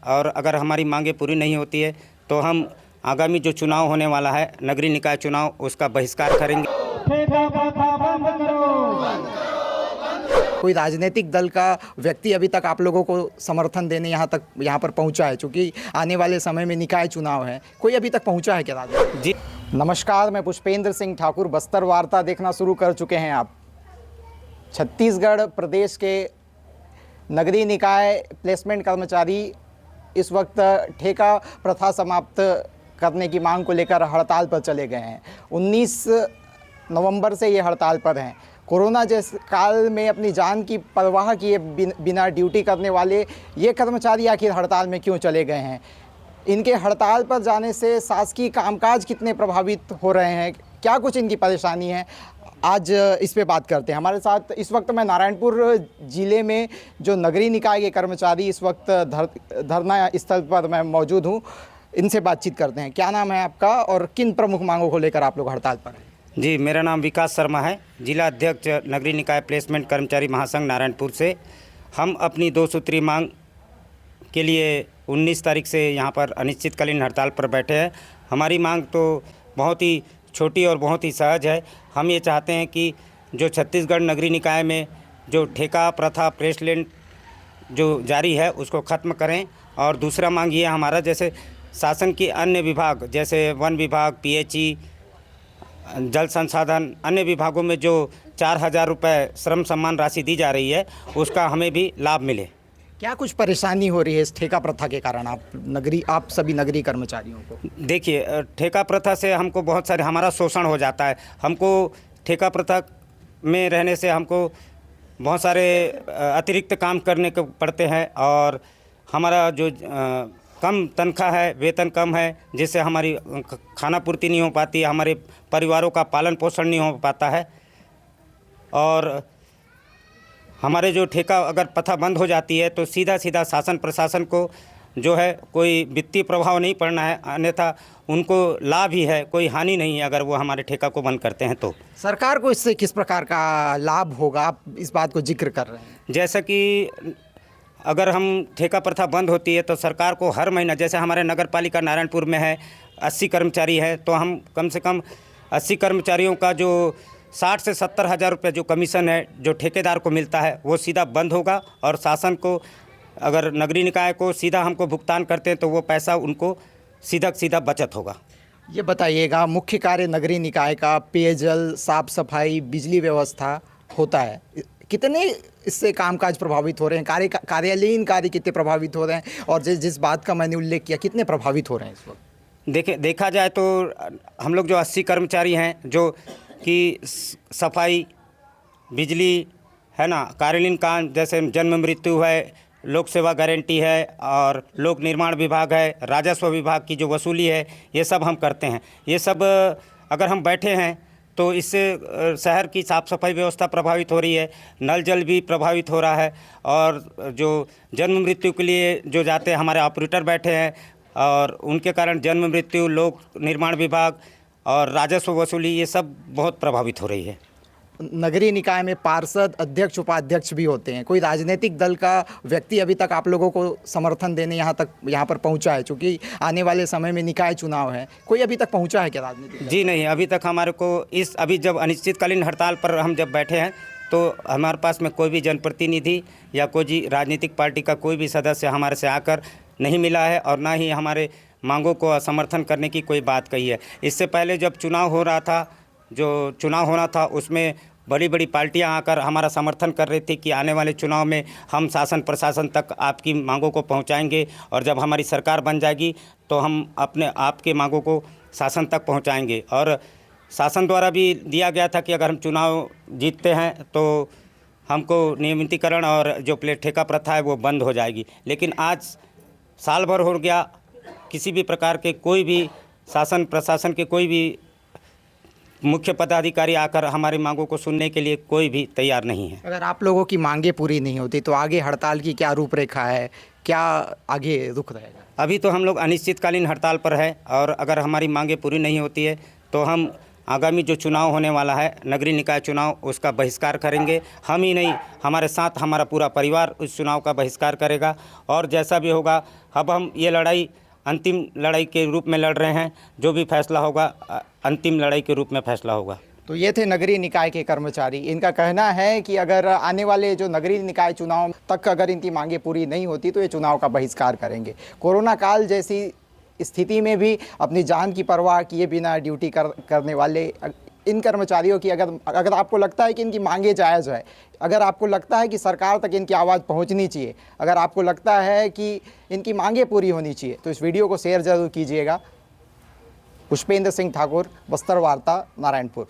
और अगर हमारी मांगें पूरी नहीं होती है तो हम आगामी जो चुनाव होने वाला है, नगरीय निकाय चुनाव, उसका बहिष्कार करेंगे। कोई राजनीतिक दल का व्यक्ति अभी तक आप लोगों को समर्थन देने यहाँ पर पहुँचा है? क्योंकि आने वाले समय में निकाय चुनाव है, कोई अभी तक पहुँचा है क्या राजनीतिक? जी नमस्कार, मैं पुष्पेंद्र सिंह ठाकुर। बस्तर वार्ता देखना शुरू कर चुके हैं आप। छत्तीसगढ़ प्रदेश के नगरीय निकाय प्लेसमेंट कर्मचारी इस वक्त ठेका प्रथा समाप्त करने की मांग को लेकर हड़ताल पर चले गए हैं। 19 नवंबर से ये हड़ताल पर हैं। कोरोना जैसे काल में अपनी जान की परवाह किए बिना ड्यूटी करने वाले ये कर्मचारी आखिर हड़ताल में क्यों चले गए हैं? इनके हड़ताल पर जाने से शासकीय कामकाज कितने प्रभावित हो रहे हैं, क्या कुछ इनकी परेशानी है, आज इस पे बात करते हैं। हमारे साथ इस वक्त मैं नारायणपुर ज़िले में जो नगरीय निकाय के कर्मचारी इस वक्त धरना स्थल पर मैं मौजूद हूँ, इनसे बातचीत करते हैं। क्या नाम है आपका और किन प्रमुख मांगों को लेकर आप लोग हड़ताल पर हैं? जी, मेरा नाम विकास शर्मा है, जिला अध्यक्ष नगरीय निकाय प्लेसमेंट कर्मचारी महासंघ नारायणपुर से। हम अपनी 2 सूत्रीय मांग के लिए 19 तारीख से यहाँ पर अनिश्चितकालीन हड़ताल पर बैठे हैं। हमारी मांग तो बहुत ही छोटी और बहुत ही सहज है। हम ये चाहते हैं कि जो छत्तीसगढ़ नगरीय निकाय में जो ठेका प्रथा प्लेसमेंट जो जारी है उसको ख़त्म करें। और दूसरा मांग ये हमारा, जैसे शासन के अन्य विभाग जैसे वन विभाग, पीएचई, जल संसाधन, अन्य विभागों में जो 4,000 रुपये श्रम सम्मान राशि दी जा रही है उसका हमें भी लाभ मिले। क्या कुछ परेशानी हो रही है इस ठेका प्रथा के कारण आप सभी नगरीय कर्मचारियों को? देखिए, ठेका प्रथा से हमको बहुत सारे हमारा शोषण हो जाता है। हमको ठेका प्रथा में रहने से हमको बहुत सारे अतिरिक्त काम करने को पड़ते हैं और हमारा जो कम तनख्वाह है, वेतन कम है, जिससे हमारी खाना पूर्ति नहीं हो पाती, हमारे परिवारों का पालन पोषण नहीं हो पाता है। और हमारे जो ठेका अगर प्रथा बंद हो जाती है तो सीधा सीधा शासन प्रशासन को जो है कोई वित्तीय प्रभाव नहीं पड़ना है, अन्यथा उनको लाभ ही है, कोई हानि नहीं है अगर वो हमारे ठेका को बंद करते हैं तो। सरकार को इससे किस प्रकार का लाभ होगा, आप इस बात को जिक्र कर रहे हैं? जैसा कि अगर हम ठेका प्रथा बंद होती है तो सरकार को हर महीना, जैसे हमारे नगर पालिका नारायणपुर में है 80 कर्मचारी है, तो हम कम से कम 80 कर्मचारियों का जो 60 से 70 हज़ार रुपये जो कमीशन है जो ठेकेदार को मिलता है वो सीधा बंद होगा। और शासन को, अगर नगरीय निकाय को सीधा हमको भुगतान करते हैं तो वो पैसा उनको सीधा बचत होगा। ये बताइएगा, मुख्य कार्य नगरीय निकाय का पेयजल, साफ सफाई, बिजली व्यवस्था होता है, कितने इससे कामकाज प्रभावित हो रहे हैं? कार्यालयीन कार्य कितने प्रभावित हो रहे हैं? और जिस बात का मैंने उल्लेख किया, कितने प्रभावित हो रहे हैं इस वक्त? देखा जाए तो हम लोग जो 80 कर्मचारी हैं जो कि सफाई, बिजली है ना, कार्यालयीन काम जैसे जन्म मृत्यु है, लोक सेवा गारंटी है और लोक निर्माण विभाग है, राजस्व विभाग की जो वसूली है, ये सब हम करते हैं। ये सब अगर हम बैठे हैं तो इससे शहर की साफ़ सफाई व्यवस्था प्रभावित हो रही है, नल जल भी प्रभावित हो रहा है। और जो जन्म मृत्यु के लिए जो जाते हैं हमारे ऑपरेटर बैठे हैं और उनके कारण जन्म मृत्यु, लोक निर्माण विभाग और राजस्व वसूली ये सब बहुत प्रभावित हो रही है। नगरीय निकाय में पार्षद, अध्यक्ष, उपाध्यक्ष भी होते हैं। कोई राजनीतिक दल का व्यक्ति अभी तक आप लोगों को समर्थन देने यहाँ पर पहुँचा है? क्योंकि आने वाले समय में निकाय चुनाव है, कोई अभी तक पहुँचा है क्या राजनीतिक दल? जी नहीं, अभी तक हमारे को अभी जब अनिश्चितकालीन हड़ताल पर हम जब बैठे हैं तो हमारे पास में कोई भी जनप्रतिनिधि या कोई राजनीतिक पार्टी का कोई भी सदस्य हमारे से आकर नहीं मिला है और ना ही हमारे मांगों को समर्थन करने की कोई बात कही है। इससे पहले जब चुनाव होना था उसमें बड़ी बड़ी पार्टियां आकर हमारा समर्थन कर रही थी कि आने वाले चुनाव में हम शासन प्रशासन तक आपकी मांगों को पहुंचाएंगे और जब हमारी सरकार बन जाएगी तो हम आपके मांगों को शासन तक पहुंचाएंगे। और शासन द्वारा भी दिया गया था कि अगर हम चुनाव जीतते हैं तो हमको नियमितीकरण और जो ठेका प्रथा है वो बंद हो जाएगी। लेकिन आज साल भर हो गया, किसी भी प्रकार के कोई भी शासन प्रशासन के कोई भी मुख्य पदाधिकारी आकर हमारी मांगों को सुनने के लिए कोई भी तैयार नहीं है। अगर आप लोगों की मांगें पूरी नहीं होती तो आगे हड़ताल की क्या रूपरेखा है, क्या आगे रुख रहेगा? अभी तो हम लोग अनिश्चितकालीन हड़ताल पर है और अगर हमारी मांगें पूरी नहीं होती है तो हम आगामी जो चुनाव होने वाला है नगरीय निकाय चुनाव, उसका बहिष्कार करेंगे। हम ही नहीं, हमारे साथ हमारा पूरा परिवार उस चुनाव का बहिष्कार करेगा। और जैसा भी होगा, अब हम ये लड़ाई अंतिम लड़ाई के रूप में लड़ रहे हैं। जो भी फैसला होगा अंतिम लड़ाई के रूप में फैसला होगा। तो ये थे नगरीय निकाय के कर्मचारी। इनका कहना है कि अगर आने वाले जो नगरीय निकाय चुनाव तक अगर इनकी मांगें पूरी नहीं होती तो ये चुनाव का बहिष्कार करेंगे। कोरोना काल जैसी स्थिति में भी अपनी जान की परवाह किए बिना ड्यूटी करने वाले इन कर्मचारियों की अगर आपको लगता है कि इनकी मांगें जायज़ है, अगर आपको लगता है कि सरकार तक इनकी आवाज़ पहुंचनी चाहिए, अगर आपको लगता है कि इनकी मांगें पूरी होनी चाहिए, तो इस वीडियो को शेयर ज़रूर कीजिएगा। पुष्पेंद्र सिंह ठाकुर, बस्तर वार्ता, नारायणपुर।